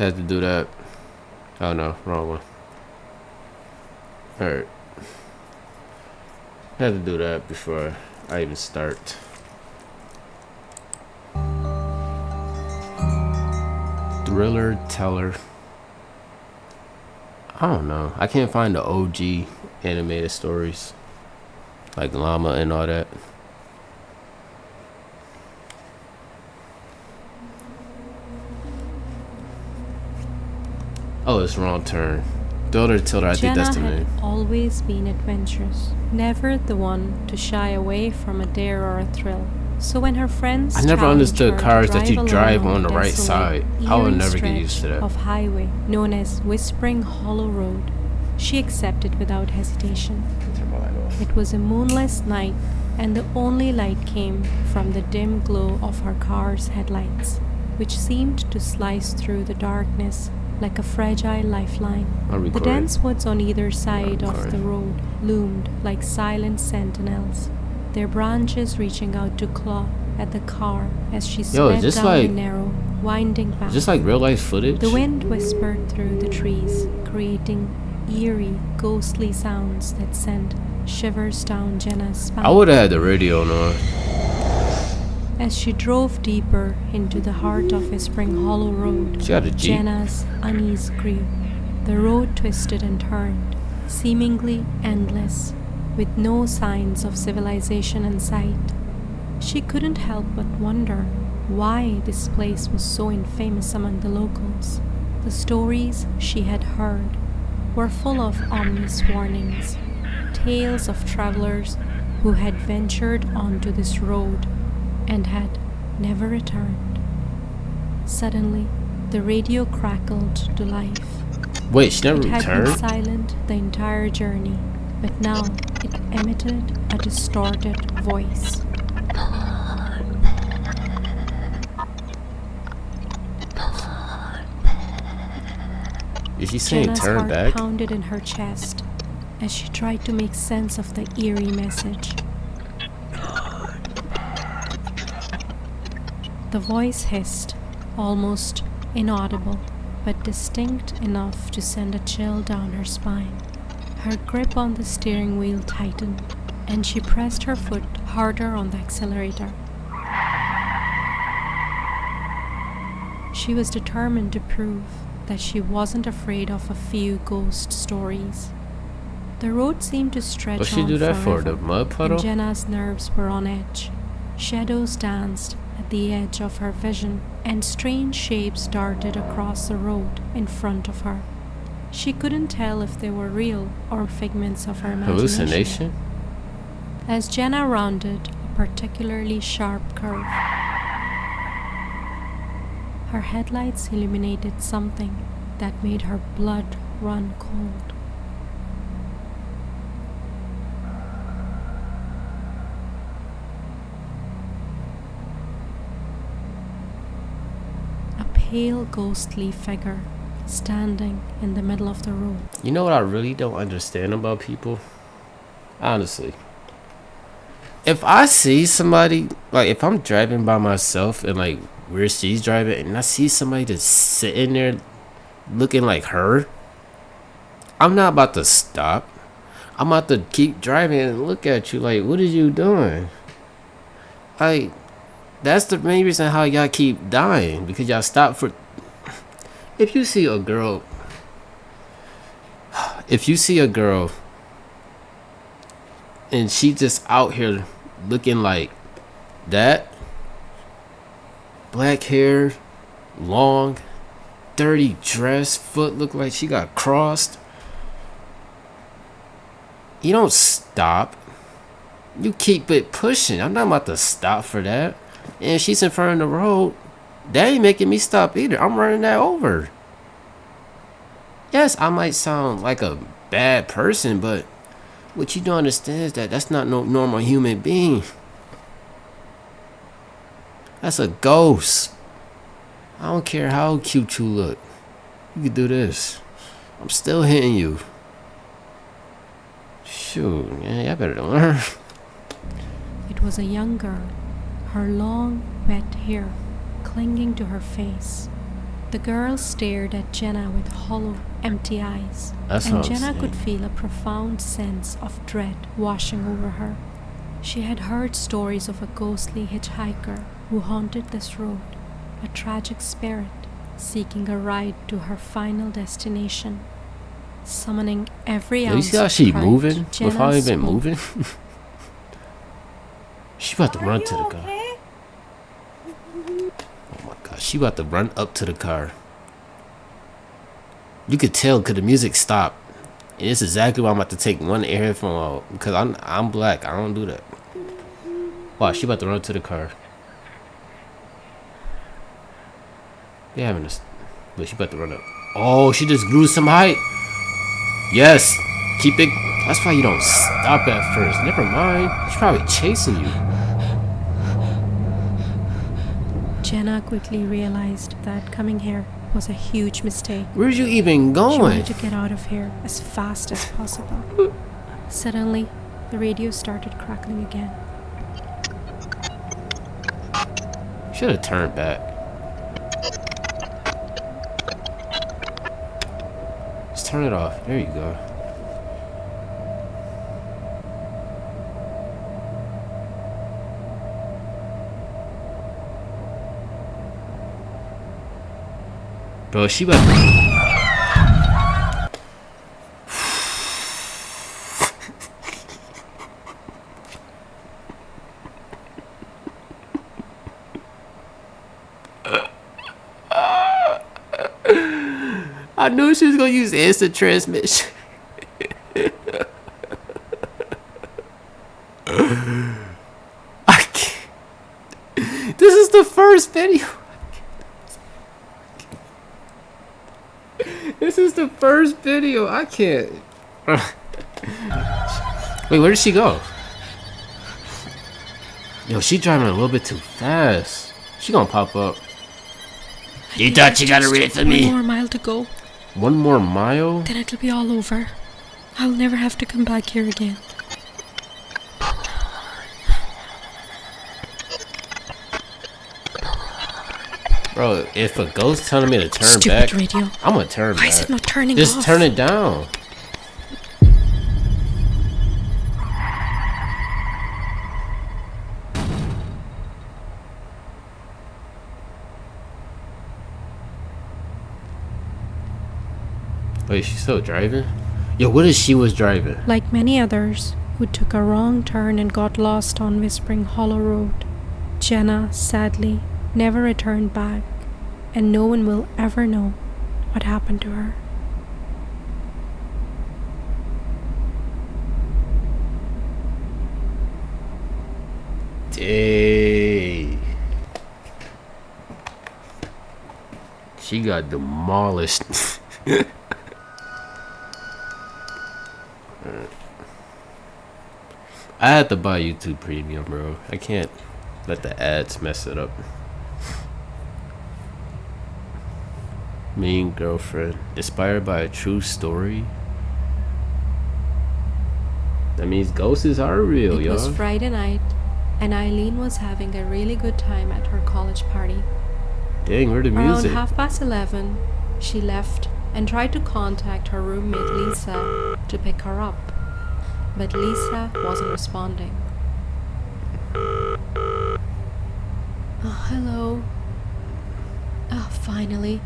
Had to do that. Oh no, wrong one. Alright. Had to do that before I even start. Thriller Teller. I don't know. I can't find the OG animated stories. Like Llama and all that. Oh, it's Wrong Turn. Thriller Teller, I think that's the name. Jenna had always been adventurous, never the one to shy away from a dare or a thrill. So when her friends I never understood cars that you drive on the right side. I will never get used to that. Of highway known as Whispering Hollow Road, she accepted without hesitation. It was a moonless night, and the only light came from the dim glow of her car's headlights, which seemed to slice through the darkness like a fragile lifeline. The dense woods on either side of the road loomed like silent sentinels, their branches reaching out to claw at the car as she sped down the narrow, winding path. Just like real life footage? The wind whispered through the trees, creating eerie, ghostly sounds that sent shivers down Jenna's spine. I would have had the radio on. As she drove deeper into the heart of Whispering Hollow Road, Jenna's unease grew. The road twisted and turned, seemingly endless, with no signs of civilization in sight. She couldn't help but wonder why this place was so infamous among the locals. The stories she had heard were full of ominous warnings, tales of travelers who had ventured onto this road and had never returned. Suddenly, the radio crackled to life. Wait, she never returned? It had been silent the entire journey, but now it emitted a distorted voice. Is she saying Jenna's turn heart back? Pounded in her chest as she tried to make sense of the eerie message. The voice hissed, almost inaudible, but distinct enough to send a chill down her spine. Her grip on the steering wheel tightened, and she pressed her foot harder on the accelerator. She was determined to prove that she wasn't afraid of a few ghost stories. The road seemed to stretch What'd she on do that forever, for? The mud puddle? and Jenna's nerves were on edge. Shadows danced at the edge of her vision, and strange shapes darted across the road in front of her. She couldn't tell if they were real or figments of her imagination. Hallucination? As Jenna rounded a particularly sharp curve, her headlights illuminated something that made her blood run cold. A pale, ghostly figure standing in the middle of the road. You know what I really don't understand about people? Honestly. If I see somebody, like if I'm driving by myself and like where she's driving and I see somebody just sitting there looking like her, I'm not about to stop. I'm about to keep driving and look at you like, what are you doing? Like, that's the main reason how y'all keep dying, because y'all stop for... If you see a girl and she just out here looking like that, black hair, long, dirty dress, foot look like she got crossed, you don't stop. You keep it pushing. I'm not about to stop for that. And she's in front of the road. That ain't making me stop either. I'm running that over. Yes, I might sound like a bad person, but what you don't understand is that that's not no normal human being. That's a ghost. I don't care how cute you look. You can do this. I'm still hitting you. Shoot, man, y'all better learn. It was a young girl, her long, wet hair clinging to her face, The girl stared at Jenna with hollow, empty eyes, and Jenna could feel a profound sense of dread washing over her. She had heard stories of a ghostly hitchhiker who haunted this road, a tragic spirit seeking a ride to her final destination, summoning every ounce. You see how she moving without even moving? She about to run to the car. Oh my god, she about to run up to the car. You could tell because the music stopped. And it's exactly why I'm about to take one earphone out. Because I'm black. I don't do that. Wow, she about to run to the car. They having this. Look, she about to run up. Oh, she just grew some height. Yes. Keep it. That's why you don't stop at first. Never mind. She's probably chasing you. Jenna quickly realized that coming here was a huge mistake. Where'd you even going? She wanted to get out of here as fast as possible. Suddenly, the radio started crackling again. Should have turned back. Just turn it off. There you go. Bro, she about to... I knew she was gonna use instant transmission. I can't. This is the first video. This is the first video. I can't. Wait, where did she go? Yo, she driving a little bit too fast. She gonna pop up. You thought you gotta read it for me? One more mile to go. One more mile? Then it'll be all over. I'll never have to come back here again. Bro, if a ghost telling me to turn Stupid back, radio. I'm gonna turn back. Why is it not turning Just off? turn it down. Wait, she's still driving? Yo, what if she was driving? Like many others who took a wrong turn and got lost on Whispering Hollow Road, Jenna, sadly, never returned back, and no one will ever know what happened to her. Dang. She got demolished. I had to buy YouTube Premium, bro. I can't let the ads mess it up. Mean Girlfriend. Inspired by a true story. That means ghosts are real, y'all. It was Friday night, and Eileen was having a really good time at her college party. Dang, where the music? Around 11:30, she left and tried to contact her roommate Lisa to pick her up. But Lisa wasn't responding. Oh, hello. Oh, finally.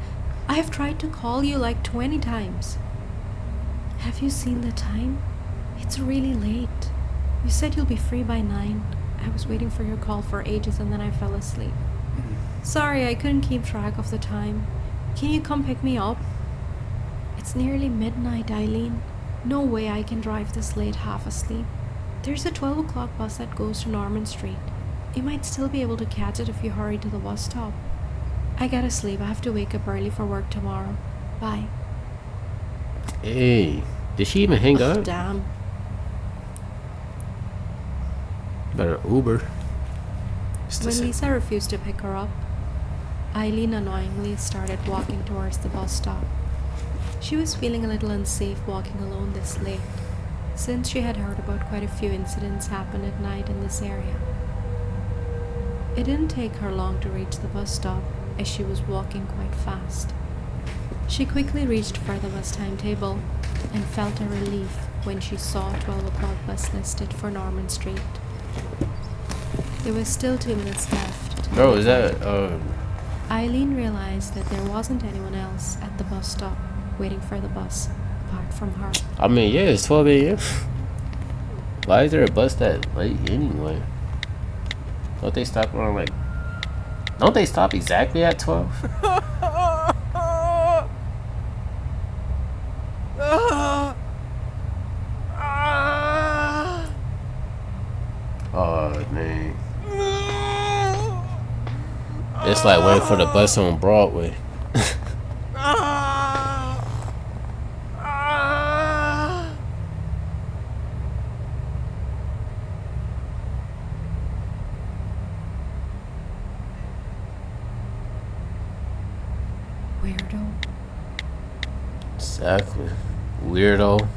I have tried to call you like 20 times. Have you seen the time? It's really late. You said you'll be free by 9. I was waiting for your call for ages and then I fell asleep. Sorry, I couldn't keep track of the time. Can you come pick me up? It's nearly midnight, Eileen. No way I can drive this late half asleep. There's a 12 o'clock bus that goes to Norman Street. You might still be able to catch it if you hurry to the bus stop. I gotta sleep. I have to wake up early for work tomorrow. Bye. Hey, did she even hang up? Damn. Better Uber. When Lisa refused to pick her up, Eileen annoyingly started walking towards the bus stop. She was feeling a little unsafe walking alone this late, since she had heard about quite a few incidents happen at night in this area. It didn't take her long to reach the bus stop, as she was walking quite fast. She quickly reached for the bus timetable and felt a relief when she saw a 12 o'clock bus listed for Norman Street. There was still 2 minutes left. Bro, is that Eileen realized that there wasn't anyone else at the bus stop waiting for the bus apart from her. I mean, yeah, it's 12 a.m. Why is there a bus that late anyway? Don't they stop around like... Don't they stop exactly at 12? Oh, man. It's like waiting for the bus on Broadway. Weirdo. Exactly. Weirdo.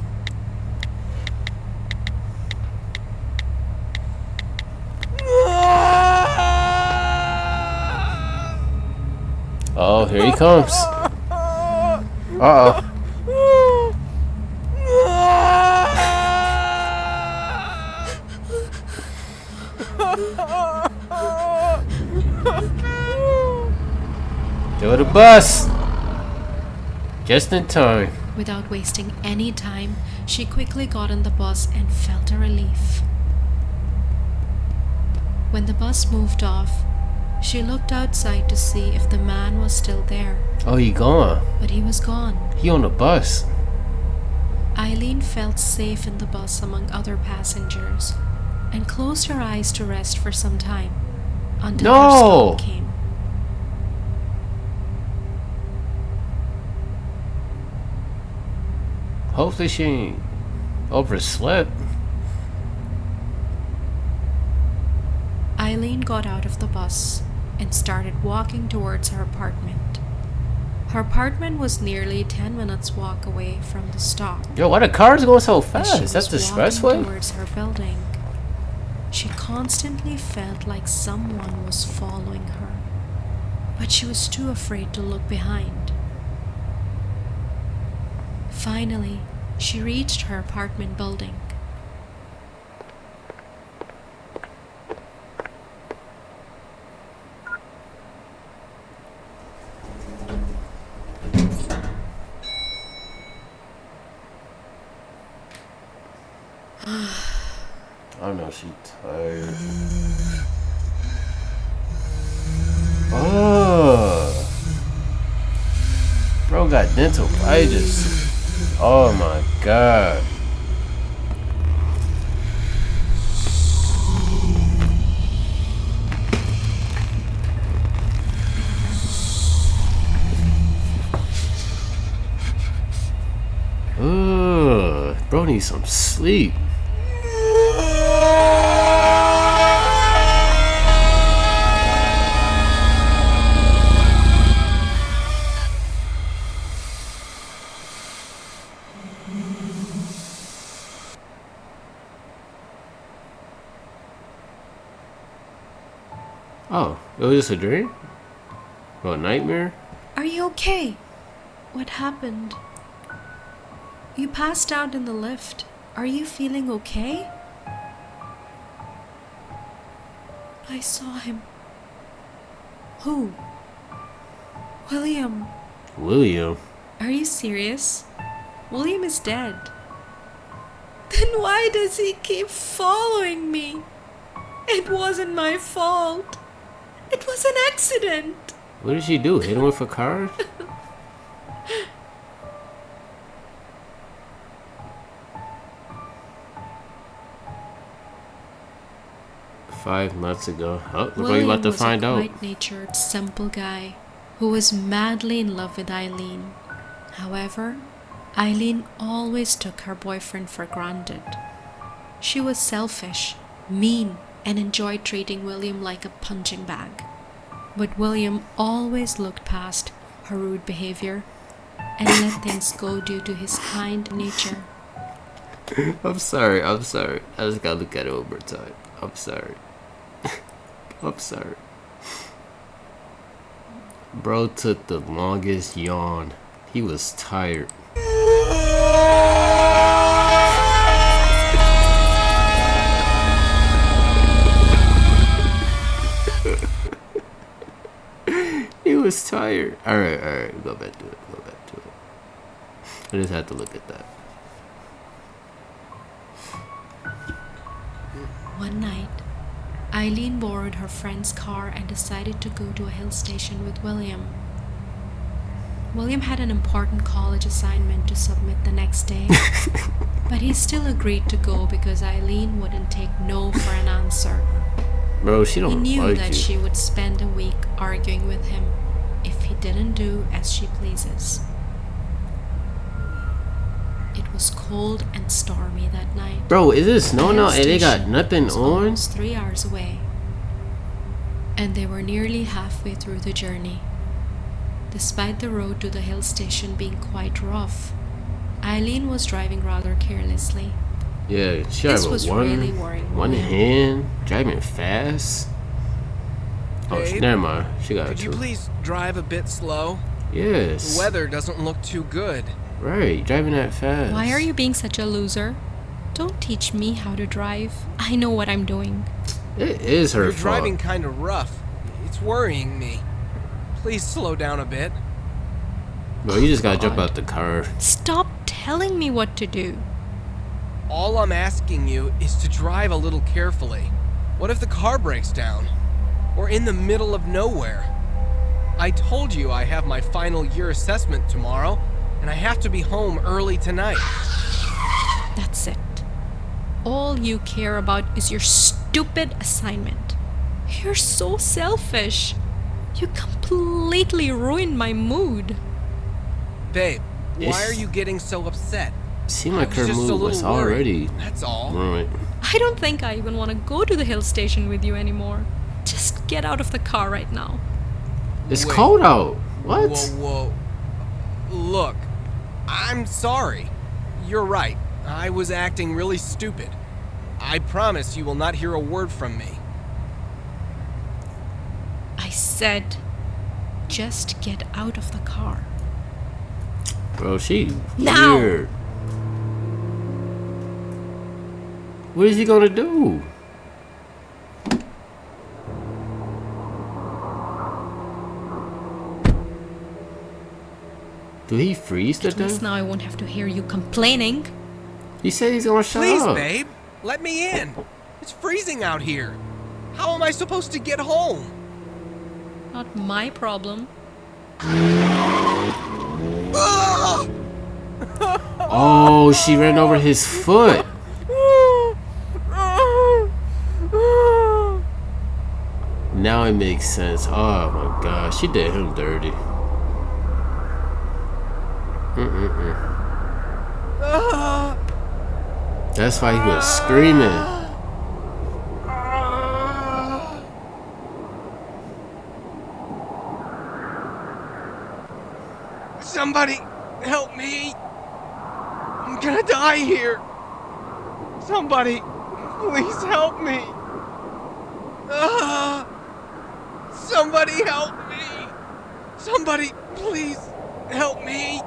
Oh, here he comes. Uh-oh. Go to the bus. Just in time. Without wasting any time, she quickly got on the bus and felt a relief. When the bus moved off, she looked outside to see if the man was still there. Oh, he gone. But he was gone. He on the bus. Eileen felt safe in the bus among other passengers and closed her eyes to rest for some time until her stop came. Hopefully she ain't overslept. Eileen got out of the bus and started walking towards her apartment. Her apartment was nearly 10 minutes walk away from the stop. Yo, why the cars going so fast? That's the expressway? Towards her building, she constantly felt like someone was following her, but she was too afraid to look behind. Finally, she reached her apartment building. I know she tired. Oh, bro got dental-itis. Oh my god. Bro needs some sleep. Oh, it was just a dream? Or a nightmare? Are you okay? What happened? You passed out in the lift. Are you feeling okay? I saw him. Who? William. William? Are you serious? William is dead. Then why does he keep following me? It wasn't my fault. It was an accident. What did she do? Hit him with a car? Five months ago. Oh, look what you about to find out. William was a quiet-natured, simple guy who was madly in love with Eileen. However, Eileen always took her boyfriend for granted. She was selfish, mean, and enjoyed treating William like a punching bag. But William always looked past her rude behavior and let things go due to his kind nature. I'm sorry. I just gotta look at it one more time. I'm sorry. I'm sorry. Bro took the longest yawn. He was tired. He was tired. Alright. Go back to it. I just had to look at that. One night, Eileen borrowed her friend's car and decided to go to a hill station with William. William had an important college assignment to submit the next day, but he still agreed to go because Eileen wouldn't take no for an answer. Bro, she don't like you. He knew that she would spend a week arguing with him if he didn't do as she pleases. It was cold and stormy that night. Bro, is it snowing out and they got nothing on? Almost 3 hours away, and they were nearly halfway through the journey. Despite the road to the hill station being quite rough, Eileen was driving rather carelessly. Yeah, she had really worrying one hand, driving fast. Babe, oh, never mind. She got Could you please drive a bit slow? Yes. The weather doesn't look too good. Right, driving that fast. Why are you being such a loser? Don't teach me how to drive. I know what I'm doing. It is her You're fault. driving kind of rough. It's worrying me. Please slow down a bit. Bro, you just gotta jump out the car. Stop telling me what to do. All I'm asking you is to drive a little carefully. What if the car breaks down? We're in the middle of nowhere. I told you I have my final year assessment tomorrow, and I have to be home early tonight. That's it. All you care about is your stupid assignment. You're so selfish. You completely ruined my mood. Babe, why are you getting so upset? Seemed like her mood was already That's all. ruined. I don't think I even want to go to the hill station with you anymore. Just get out of the car right now. It's Wait. cold out. What? Whoa. Look, I'm sorry. You're right. I was acting really stupid. I promise you will not hear a word from me. I said, just get out of the car. Bro, she Now! weird. What is he gonna do? Did he freeze to At least death? now I won't have to hear you complaining. He said he's gonna shut Please, up. babe, let me in. It's freezing out here. How am I supposed to get home? Not my problem. Oh, she ran over his foot. Now it makes sense. Oh my gosh, she did him dirty. That's why he was screaming. Somebody help me. I'm gonna die here. Somebody, please help me. Somebody help me. Somebody, please help me.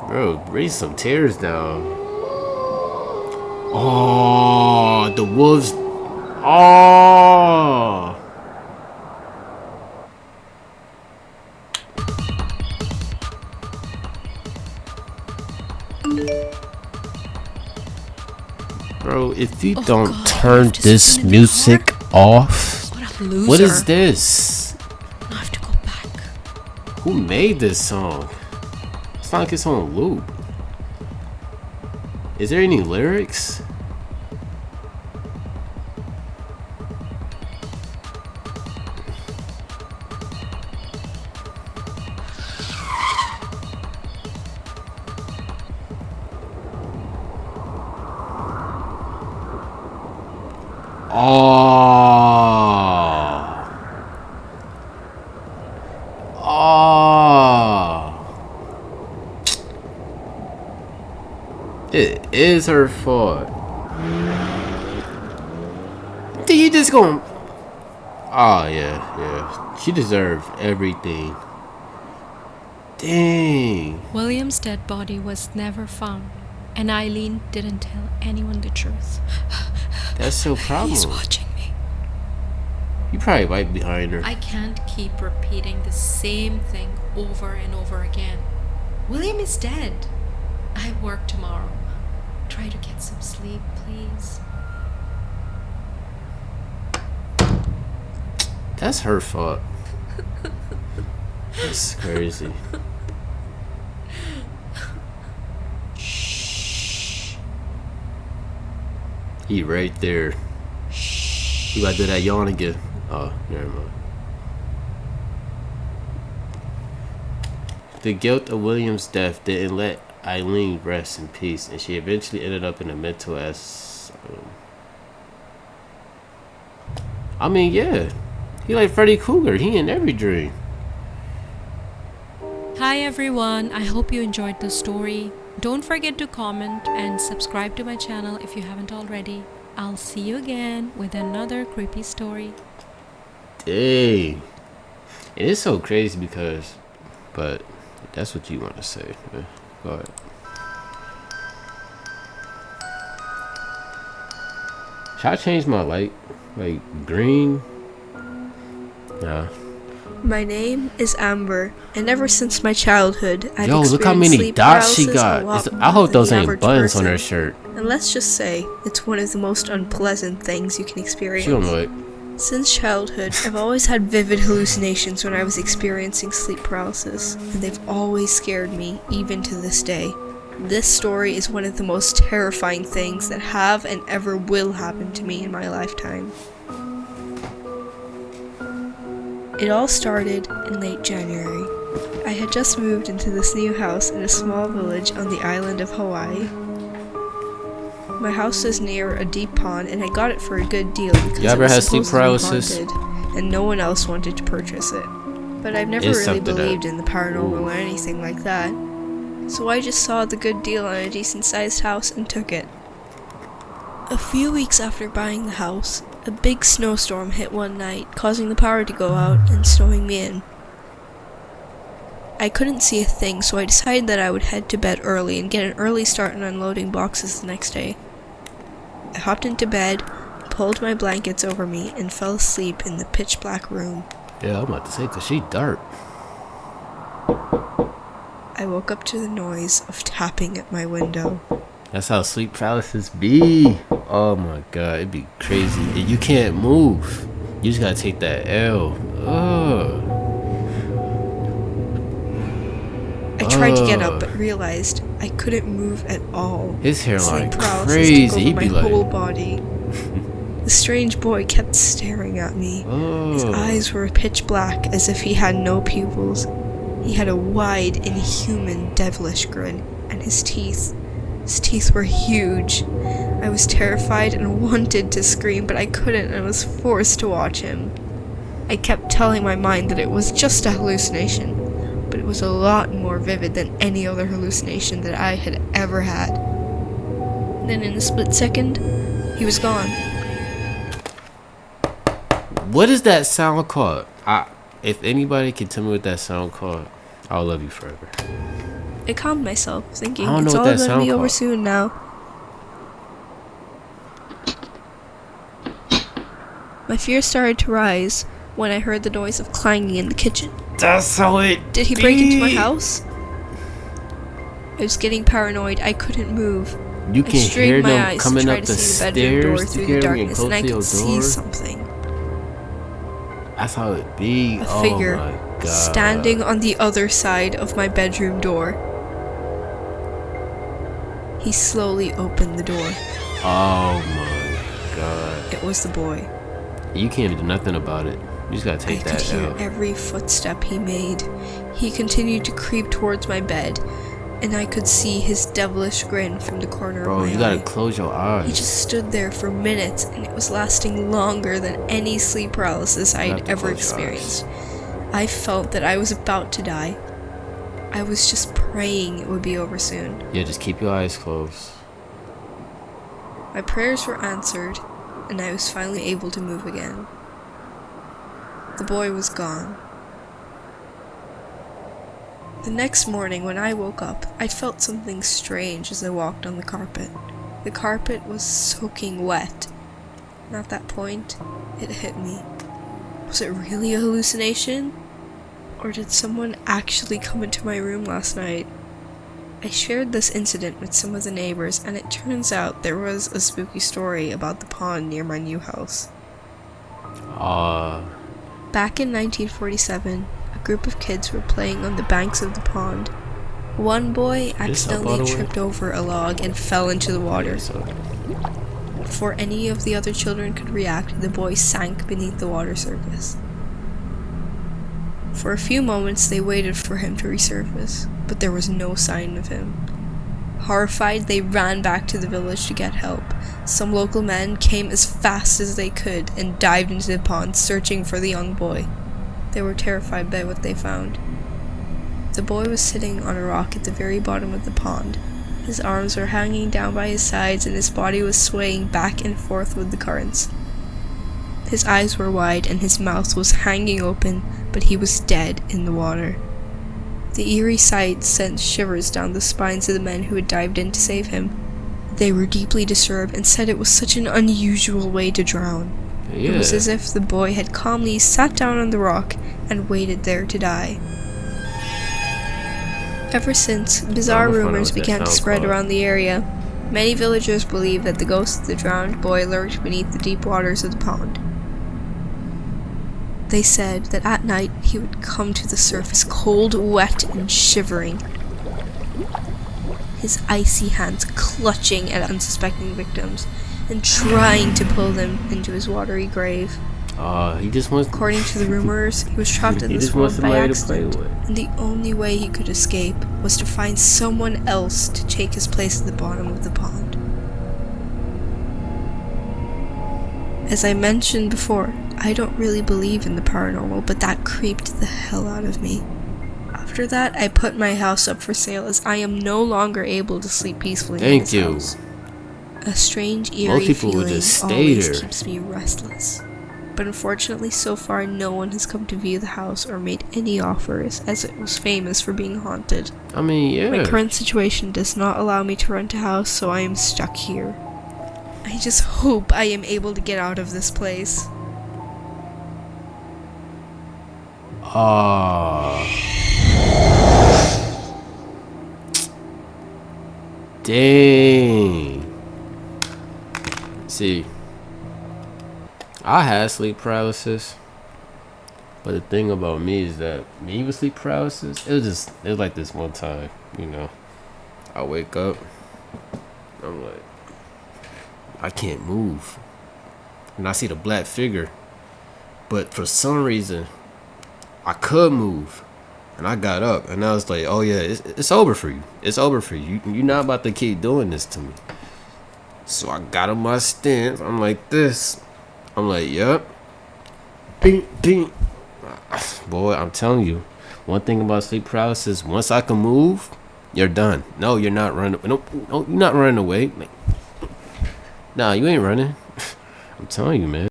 Bro, bring some tears down. Oh, the wolves. Oh. Bro, if you don't turn this music off, What a loser. what is this? I have to go back. Who made this song? It's not like it's on loop. Is there any lyrics? It is her fault. Then you just gonna... Oh, yeah. She deserved everything. Dang. William's dead body was never found, and Eileen didn't tell anyone the truth. That's your problem. He's watching me. You probably right behind her. I can't keep repeating the same thing over and over again. William is dead. I work tomorrow. Try to get some sleep, please. That's her fault. That's crazy. Shh. He right there. Shh. You gotta do that yawn again. Oh, never mind. The guilt of William's death didn't let Eileen rest in peace, and she eventually ended up in a mental asylum. I mean, yeah. He like Freddy Krueger. He in every dream. Hi everyone, I hope you enjoyed the story. Don't forget to comment and subscribe to my channel if you haven't already. I'll see you again with another creepy story. Dang. It is so crazy because, but that's what you want to say. Go ahead. Should I change my light? Like green? Nah. My name is Amber, and ever since my childhood, I've Yo, experienced look how many sleep dots she paralysis got. a lot more I hope than those the ain't average buttons on person. her shirt. And let's just say, it's one of the most unpleasant things you can experience. She don't know it. Since childhood, I've always had vivid hallucinations when I was experiencing sleep paralysis, and they've always scared me, even to this day. This story is one of the most terrifying things that have and ever will happen to me in my lifetime. It all started in late January. I had just moved into this new house in a small village on the island of Hawaii. My house is near a deep pond, and I got it for a good deal because You it ever was had sleep supposedly paralysis? haunted, and no one else wanted to purchase it. But I've never It's really something that- believed in the paranormal or anything like that, so I just saw the good deal on a decent-sized house and took it. A few weeks after buying the house, a big snowstorm hit one night, causing the power to go out and snowing me in. I couldn't see a thing, so I decided that I would head to bed early and get an early start on unloading boxes the next day. I hopped into bed, pulled my blankets over me, and fell asleep in the pitch black room. Yeah, I'm about to say, cause she dark. I woke up to the noise of tapping at my window. That's how sleep paralysis be. Oh my god, it'd be crazy. And you can't move. You just gotta take that L. Ugh. I tried to get up, but realized I couldn't move at all. His hairline Sleep paralysis crazy. took He'd over be my whole like, body. The strange boy kept staring at me. His oh. eyes were pitch black, as if he had no pupils. He had a wide, inhuman, devilish grin, and his teeth were huge. I was terrified and wanted to scream, but I couldn't and was forced to watch him. I kept telling my mind that it was just a hallucination, but it was a lot more vivid than any other hallucination that I had ever had. Then in a split second, he was gone. What is that sound called? If anybody can tell me what that sound called, I'll love you forever. I calmed myself, thinking I don't know it's what all that going to sound be over called. soon now. My fear started to rise when I heard the noise of clanging in the kitchen. That's how it Did he break into my house? I was getting paranoid. I couldn't move. You I can hear strained my them eyes to coming try up to the see the bedroom door stairs through to the get me darkness, and I close could to see your door. something. That's how it be. A Oh figure my god. standing on the other side of my bedroom door. He slowly opened the door. Oh my god. It was the boy. You can't do nothing about it. You just gotta take I could that hear out. every footstep he made. He continued to creep towards my bed, and I could see his devilish grin from the corner Bro, of my you gotta eye. close your He eyes. just stood there for minutes, and it was lasting longer than any sleep paralysis I You have had to ever close your eyes. experienced. I felt that I was about to die. I was just praying it would be over soon. Yeah, just keep your eyes closed. My prayers were answered, and I was finally able to move again. The boy was gone. The next morning when I woke up, I felt something strange as I walked on the carpet. The carpet was soaking wet. And at that point, it hit me. Was it really a hallucination? Or did someone actually come into my room last night? I shared this incident with some of the neighbors, and it turns out there was a spooky story about the pond near my new house. Back in 1947, a group of kids were playing on the banks of the pond. One boy accidentally tripped over a log and fell into the water. Before any of the other children could react, the boy sank beneath the water surface. For a few moments, they waited for him to resurface, but there was no sign of him. Horrified, they ran back to the village to get help. Some local men came as fast as they could and dived into the pond, searching for the young boy. They were terrified by what they found. The boy was sitting on a rock at the very bottom of the pond. His arms were hanging down by his sides and his body was swaying back and forth with the currents. His eyes were wide and his mouth was hanging open, but he was dead in the water. The eerie sight sent shivers down the spines of the men who had dived in to save him. They were deeply disturbed and said it was such an unusual way to drown. It was as if the boy had calmly sat down on the rock and waited there to die. Ever since, bizarre rumors began to spread around the area. Many villagers believed that the ghost of the drowned boy lurked beneath the deep waters of the pond. They said that at night he would come to the surface cold, wet, and shivering, his icy hands clutching at unsuspecting victims and trying to pull them into his watery grave. According to the rumors, he was trapped in this world by accident, and the only way he could escape was to find someone else to take his place at the bottom of the pond. As I mentioned before, I don't really believe in the paranormal, but that creeped the hell out of me. After that, I put my house up for sale as I am no longer able to sleep peacefully in this house. A strange, eerie feeling always keeps me restless. But unfortunately, so far, no one has come to view the house or made any offers, as it was famous for being haunted. My current situation does not allow me to rent a house, so I am stuck here. I just hope I am able to get out of this place. Dang. See, I had sleep paralysis, but the thing about me is that me with sleep paralysis, it was like this one time, I wake up, I'm like, I can't move, and I see the black figure, but for some reason I could move, and I got up, and I was like, oh yeah, it's over for you. It's over for you. You're not about to keep doing this to me. So I got on my stance. I'm like this. I'm like, yep. Bing, bing. Boy, I'm telling you, one thing about sleep paralysis, once I can move, you're done. No, you're not running. No, you're not running away. Nah, you ain't running. I'm telling you, man.